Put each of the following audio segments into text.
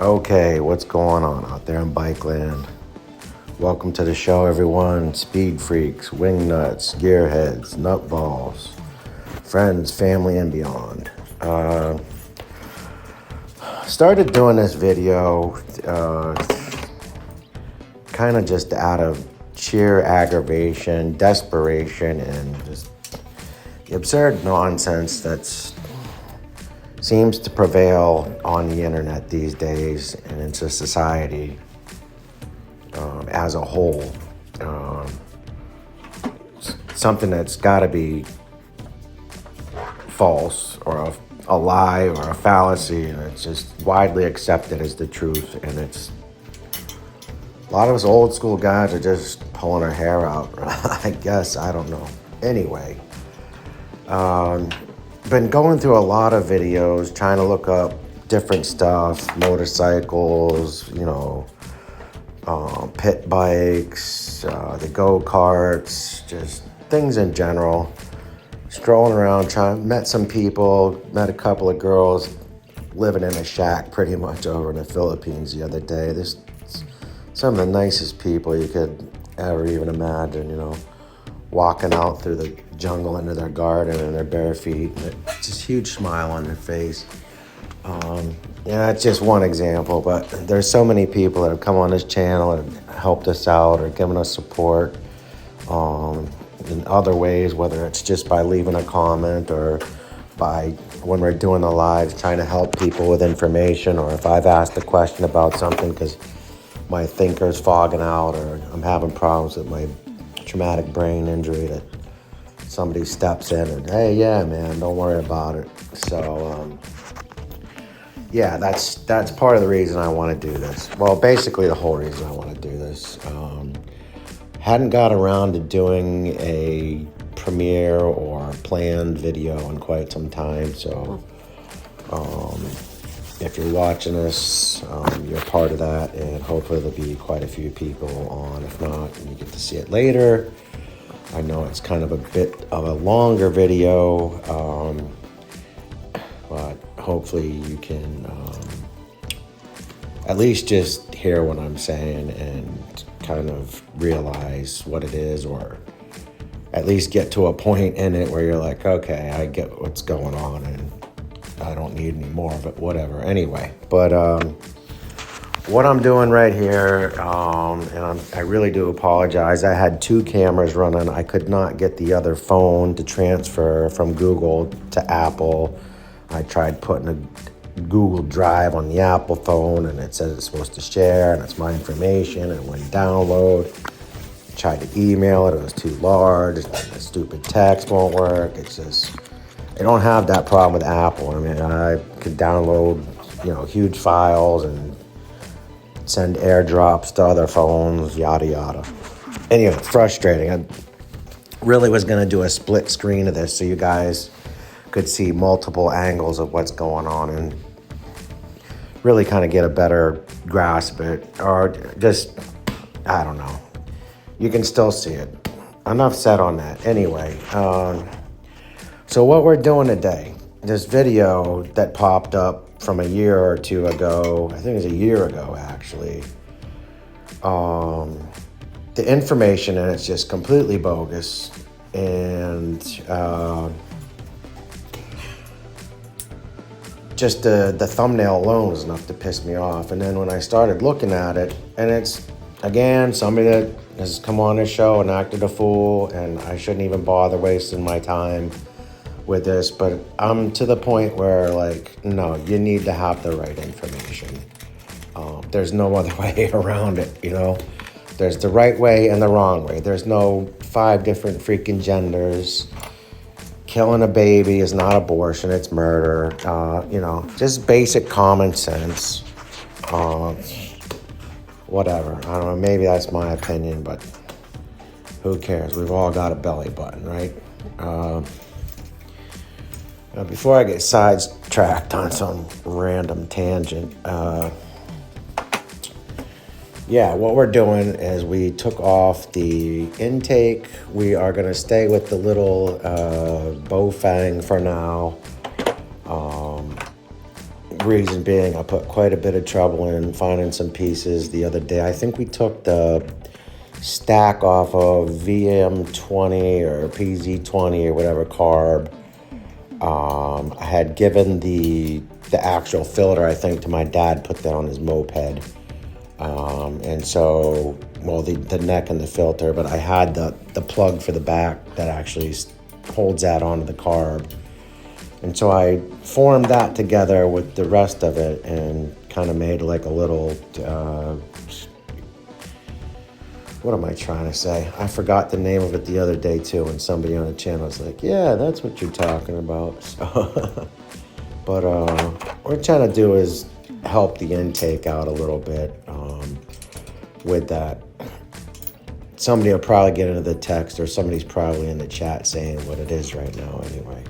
Okay, what's going on out there in bike land? Welcome to the show, everyone. Speed freaks, wing nuts, gearheads, nutballs, friends, family, and beyond. Started doing this video kind of just out of sheer aggravation, desperation, and just the absurd nonsense that seems to prevail on the internet these days and into society as a whole. Something that's got to be false or a lie or a fallacy, and it's just widely accepted as the truth. And it's a lot of us old school guys are just pulling our hair out. I guess, I don't know. Anyway, been going through a lot of videos trying to look up different stuff, motorcycles, pit bikes, the go-karts, just things in general. Strolling around, met some people, met a couple of girls living in a shack pretty much over in the Philippines the other day. There's some of the nicest people you could ever even imagine, walking out through the jungle into their garden in their bare feet. And just a huge smile on their face. That's just one example, but there's so many people that have come on this channel and helped us out or given us support in other ways, whether it's just by leaving a comment or by, when we're doing the lives, trying to help people with information, or if I've asked a question about something because my thinker's fogging out or I'm having problems with my traumatic brain injury, that somebody steps in and, hey, yeah, man, don't worry about it. So, that's part of the reason I want to do this. Well, basically the whole reason I want to do this. Hadn't got around to doing a premiere or planned video in quite some time. So if you're watching this, you're part of that, and hopefully there'll be quite a few people on. If not, you get to see it later. I know it's kind of a bit of a longer video, but hopefully you can at least just hear what I'm saying and kind of realize what it is, or at least get to a point in it where you're like, okay, I get what's going on and I don't need any more of it, whatever. Anyway, but what I'm doing right here, and I really do apologize. I had two cameras running. I could not get the other phone to transfer from Google to Apple. I tried putting a Google Drive on the Apple phone, and it says it's supposed to share, and it's my information, and it wouldn't download. I tried to email it was too large. The stupid text won't work. It's just, I don't have that problem with Apple. I mean, I could download, huge files and send airdrops to other phones, yada, yada. Anyway, frustrating. I really was going to do a split screen of this so you guys could see multiple angles of what's going on and really kind of get a better grasp of it, or just, I don't know. You can still see it. Enough said on that. Anyway, so what we're doing today, this video that popped up from a year or two ago, I think it was a year ago actually, the information in it's just completely bogus, and just the thumbnail alone was enough to piss me off. And then when I started looking at it, and it's, again, somebody that has come on this show and acted a fool, and I shouldn't even bother wasting my time with this, but I'm to the point where, like, no, you need to have the right information. There's no other way around it, There's the right way and the wrong way. There's no 5 different freaking genders. Killing a baby is not abortion, it's murder. Just basic common sense. Whatever. I don't know, maybe that's my opinion, but who cares? We've all got a belly button, right? Before I get sidetracked on some random tangent, what we're doing is we took off the intake. We are going to stay with the little Bofang for now. reason being, I put quite a bit of trouble in finding some pieces the other day. I think we took the stack off of VM20 or PZ20 or whatever carb. I had given the actual filter, I think, to my dad, put that on his moped. And so, well, the neck and the filter, but I had the plug for the back that actually holds that onto the carb. And so I formed that together with the rest of it and kind of made like a little, what am I trying to say? I forgot the name of it the other day too, and somebody on the channel was like, yeah, that's what you're talking about. So, but what we're trying to do is help the intake out a little bit with that. Somebody will probably get into the text, or somebody's probably in the chat saying what it is right now anyway.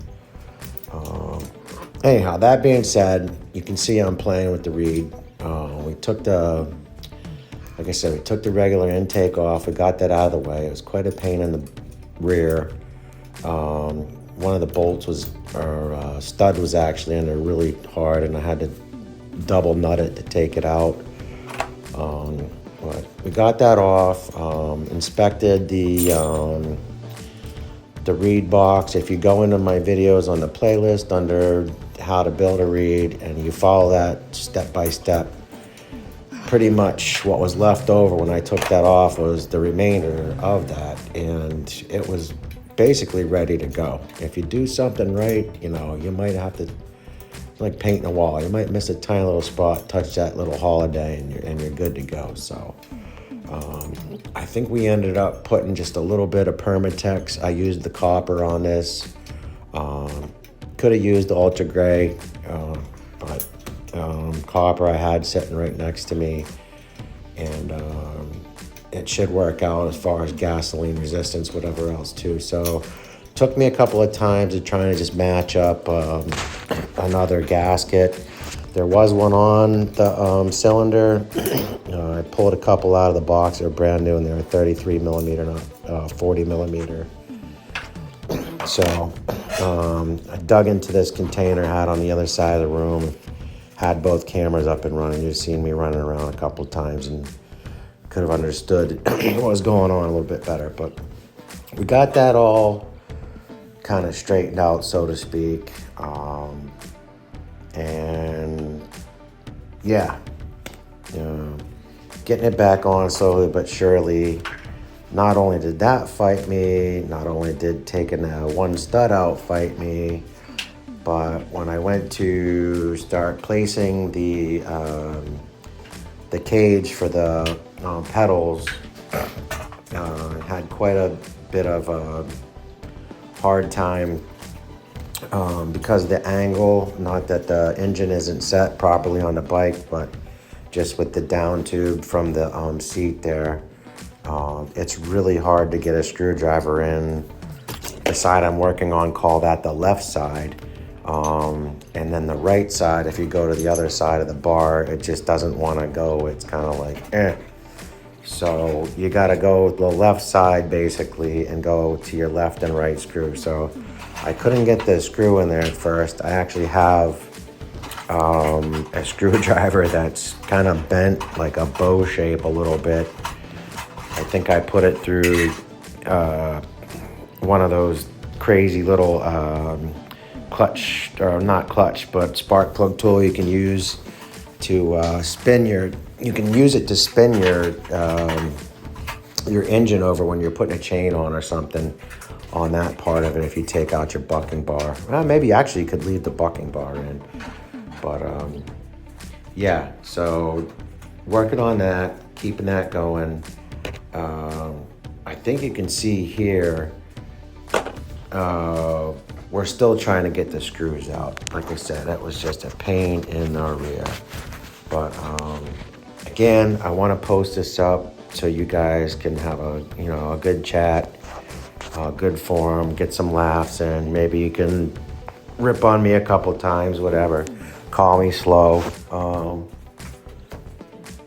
Anyhow, that being said, you can see I'm playing with the reed. We took like I said, we took the regular intake off. We got that out of the way. It was quite a pain in the rear. One of the bolts or stud was actually in there really hard, and I had to double nut it to take it out. But we got that off, inspected the reed box. If you go into my videos on the playlist under how to build a reed and you follow that step by step, pretty much what was left over when I took that off was the remainder of that, and it was basically ready to go. If you do something right, you might have to, like painting a wall, you might miss a tiny little spot, touch that little holiday, and you're good to go. So I think we ended up putting just a little bit of Permatex. I used the copper on this. Could have used the ultra gray, but copper I had sitting right next to me, and it should work out as far as gasoline resistance, whatever else too. So took me a couple of times to try to just match up another gasket. There was one on the cylinder. I pulled a couple out of the box. They were brand new, and they were 33 millimeter, not 40 millimeter. So I dug into this container, had on the other side of the room, had both cameras up and running. You've seen me running around a couple of times and could have understood what was going on a little bit better. But we got that all kind of straightened out, so to speak. And yeah, getting it back on slowly but surely. Not only did that fight me, not only did taking one stud out fight me, but when I went to start placing the cage for the pedals, had quite a bit of a hard time because of the angle. Not that the engine isn't set properly on the bike, but just with the down tube from the seat there, it's really hard to get a screwdriver in. The side I'm working on, call that the left side. And then the right side, if you go to the other side of the bar, it just doesn't want to go. It's kind of like, eh. So you got to go the left side basically and go to your left and right screw. So I couldn't get the screw in there at first. I actually have a screwdriver that's kind of bent like a bow shape a little bit. I think I put it through one of those crazy little clutch, or not clutch, but spark plug tool you can use to spin you can use it to spin your engine over when you're putting a chain on or something on that part of it if you take out your bucking bar. Well, maybe actually you could leave the bucking bar in. But yeah, so working on that, keeping that going. I think you can see here, we're still trying to get the screws out. Like I said, that was just a pain in the rear. But again, I want to post this up so you guys can have a good chat, a good forum, get some laughs, and maybe you can rip on me a couple times, whatever. Call me slow.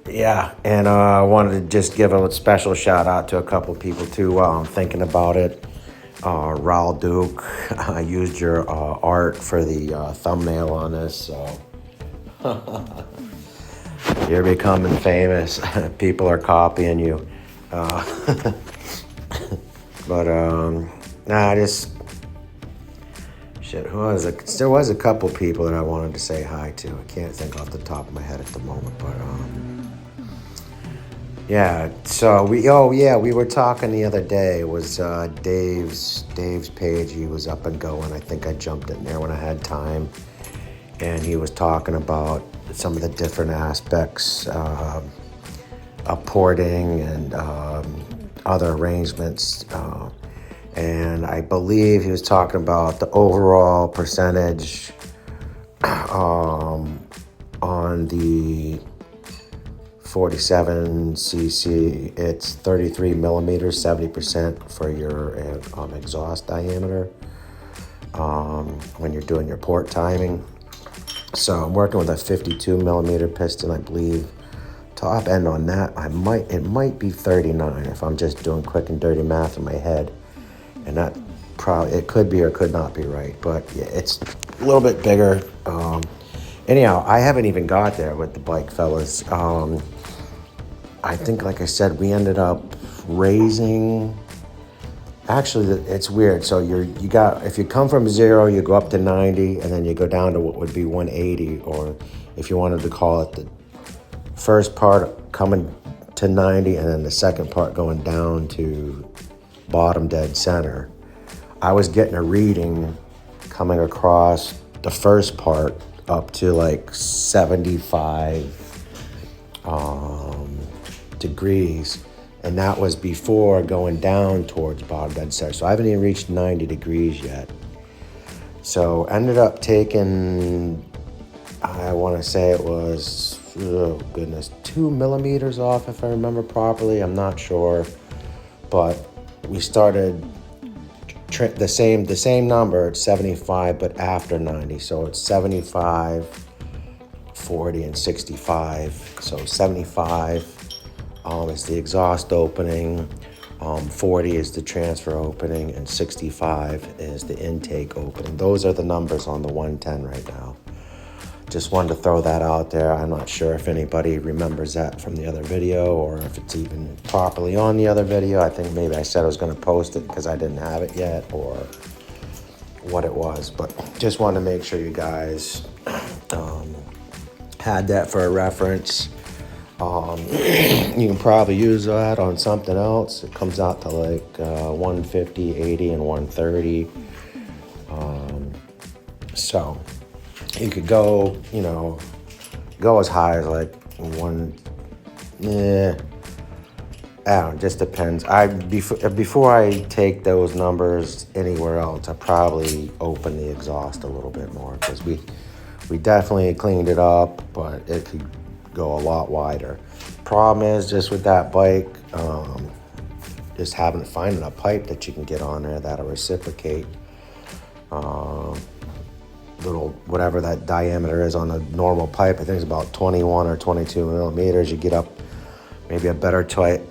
Yeah, and I wanted to just give a special shout out to a couple people too while I'm thinking about it. Raul Duke, I used your art for the thumbnail on this, so You're becoming famous. People are copying you. Uh, but nah, just shit. Who was it? There was a couple people that I wanted to say hi to. I can't think off the top of my head at the moment, but yeah. So we were talking the other day. It was Dave's page. He was up and going. I think I jumped in there when I had time, and he was talking about some of the different aspects of porting and other arrangements. And I believe he was talking about the overall percentage on the 47cc. It's 33 millimeters, 70% for your exhaust diameter when you're doing your port timing. So I'm working with a 52 millimeter piston, I believe. Top end on that, it might be 39 if I'm just doing quick and dirty math in my head. And that probably, it could be or could not be right, but yeah, it's a little bit bigger. Anyhow, I haven't even got there with the bike, fellas. I think, like I said, we ended up raising. Actually, it's weird. So if you come from 0, you go up to 90, and then you go down to what would be 180, or if you wanted to call it the first part coming to 90, and then the second part going down to bottom dead center. I was getting a reading coming across the first part up to like 75 degrees, and that was before going down towards bottom dead center. So I haven't even reached 90 degrees yet. So ended up taking, I want to say it was, oh goodness, 2 millimeters off if I remember properly. I'm not sure, but we started the same number, it's 75, but after 90. So it's 75, 40, and 65. So 75 is the exhaust opening, 40 is the transfer opening, and 65 is the intake opening. Those are the numbers on the 110 right now. Just wanted to throw that out there. I'm not sure if anybody remembers that from the other video or if it's even properly on the other video. I think maybe I said I was going to post it because I didn't have it yet, or what it was. But just wanted to make sure you guys had that for a reference. You can probably use that on something else. It comes out to like 150, 80, and 130. So you could go as high as like I don't know, just depends. Before I take those numbers anywhere else, I probably open the exhaust a little bit more, because we definitely cleaned it up, but it could go a lot wider. Problem is just with that bike, just finding a pipe that you can get on there that'll reciprocate little whatever that diameter is on a normal pipe. I think it's about 21 or 22 millimeters. You get up maybe a better pipe,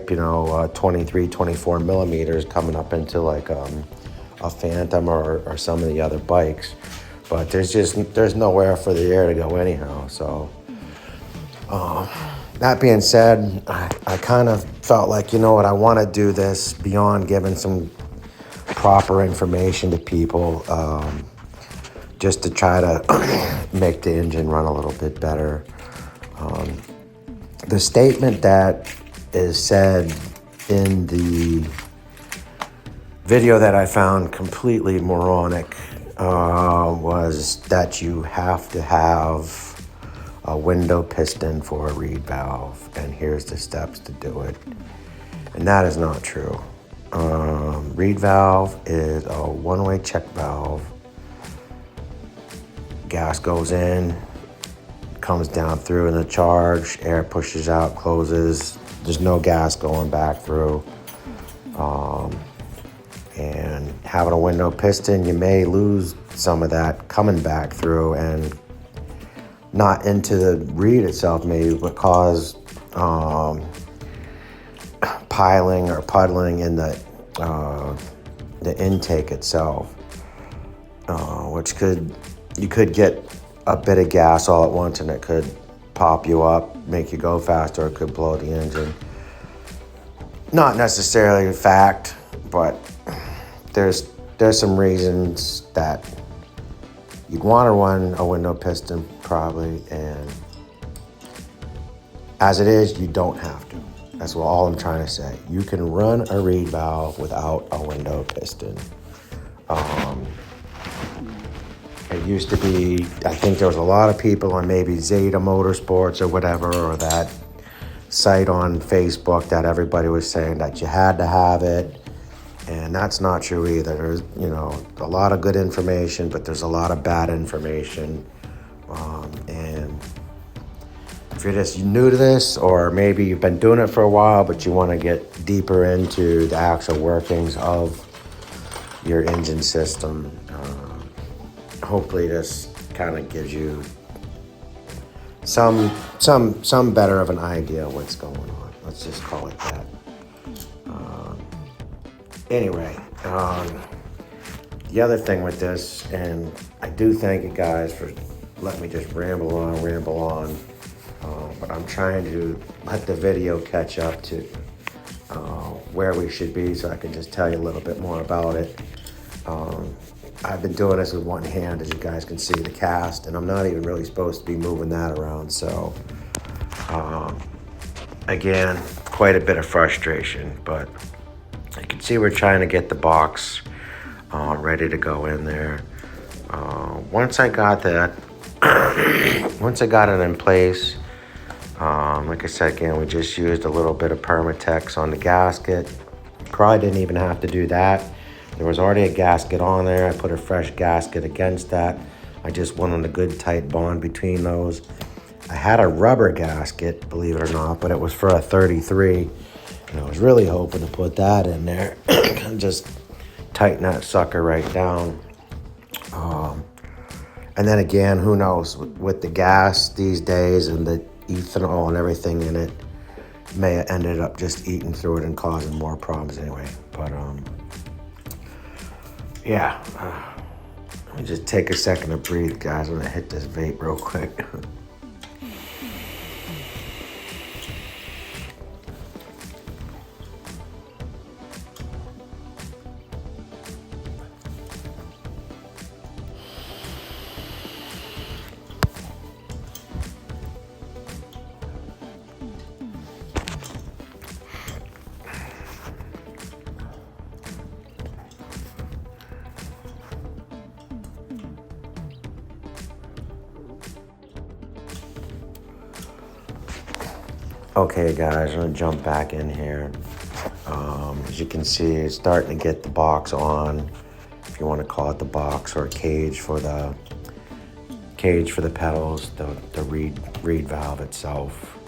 23, 24 millimeters, coming up into like a Phantom or some of the other bikes. But there's nowhere for the air to go anyhow. So that being said, I kind of felt like, I want to do this beyond giving some proper information to people, just to try to make the engine run a little bit better. The statement that is said in the video that I found completely moronic was that you have to have a window piston for a reed valve, and here's the steps to do it. And that is not true. Reed valve is a one-way check valve. Gas goes in, comes down through in the charge, air pushes out, closes. There's no gas going back through. And having a window piston, you may lose some of that coming back through, and not into the reed itself maybe, but cause piling or puddling in the intake itself, which you could get a bit of gas all at once and it could pop you up, make you go faster, it could blow the engine. Not necessarily a fact, but there's some reasons that you'd want to run a window piston probably, and as it is, you don't have to. That's all I'm trying to say. You can run a reed valve without a window piston. It used to be, I think there was a lot of people on maybe Zeta Motorsports or whatever, or that site on Facebook that everybody was saying that you had to have it. And that's not true either. There's, a lot of good information, but there's a lot of bad information. And if you're just new to this, or maybe you've been doing it for a while, but you want to get deeper into the actual workings of your engine system, hopefully this kind of gives you some better of an idea of what's going on. Let's just call it that. Anyway, the other thing with this, and I do thank you guys for letting me just ramble on, but I'm trying to let the video catch up to where we should be so I can just tell you a little bit more about it. I've been doing this with one hand, as you guys can see, the cast, and I'm not even really supposed to be moving that around. So, again, quite a bit of frustration, but you can see we're trying to get the box ready to go in there. Once I got that, once I got it in place, like I said, again, we just used a little bit of Permatex on the gasket. Probably didn't even have to do that. There was already a gasket on there. I put a fresh gasket against that. I just wanted a good tight bond between those. I had a rubber gasket, believe it or not, but it was for a 33. And I was really hoping to put that in there and just tighten that sucker right down. And then again, who knows, with the gas these days and the ethanol and everything in it, may have ended up just eating through it and causing more problems anyway. But yeah, let me just take a second to breathe, guys. I'm gonna hit this vape real quick. Okay, guys, I'm gonna jump back in here. As you can see, it's starting to get the box on, if you want to call it the box, or a cage for the pedals, the reed valve itself.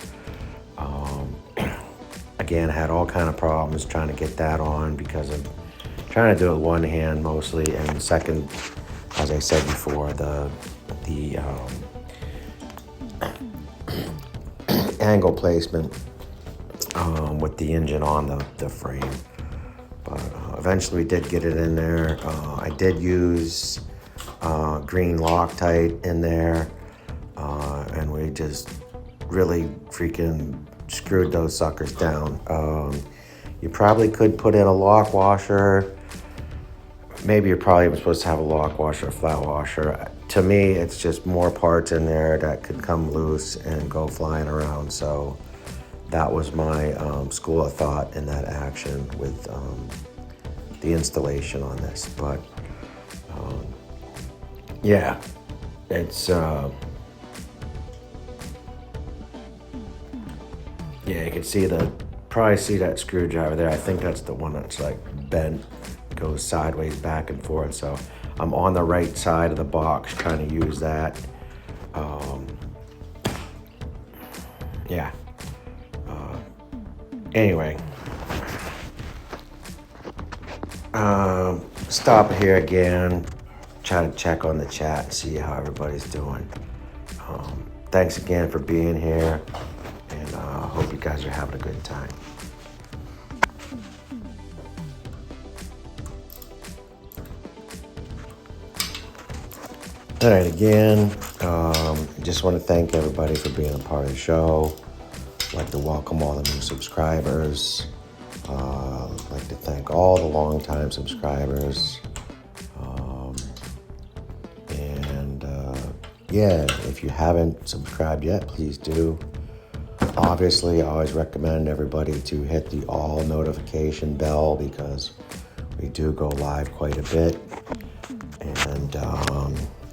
Again, I had all kind of problems trying to get that on because of trying to do it with one hand mostly, and second, as I said before, the angle placement with the engine on the frame. But eventually we did get it in there. I did use green Loctite in there, and we just really freaking screwed those suckers down. You probably could put in a lock washer. Maybe you're probably even supposed to have a lock washer, a flat washer. To me, it's just more parts in there that could come loose and go flying around. So that was my school of thought in that action with the installation on this. But yeah, it's yeah, you can see probably see that screwdriver there. I think that's the one that's like bent, goes sideways back and forth. So I'm on the right side of the box trying to use that. Yeah. Anyway. Stop here again. Try to check on the chat and see how everybody's doing. Thanks again for being here. And hope you guys are having a good time. All right, again, Just want to thank everybody for being a part of the show. I'd like to welcome all the new subscribers. I'd like to thank all the longtime subscribers. Yeah, if you haven't subscribed yet, please do. Obviously, I always recommend everybody to hit the all notification bell because we do go live quite a bit. And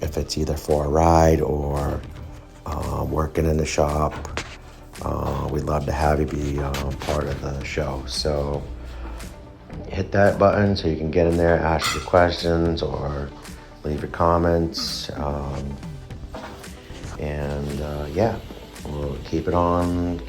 if it's either for a ride or working in the shop, we'd love to have you be part of the show. So hit that button so you can get in there, ask your questions, or leave your comments. Yeah, we'll keep it on.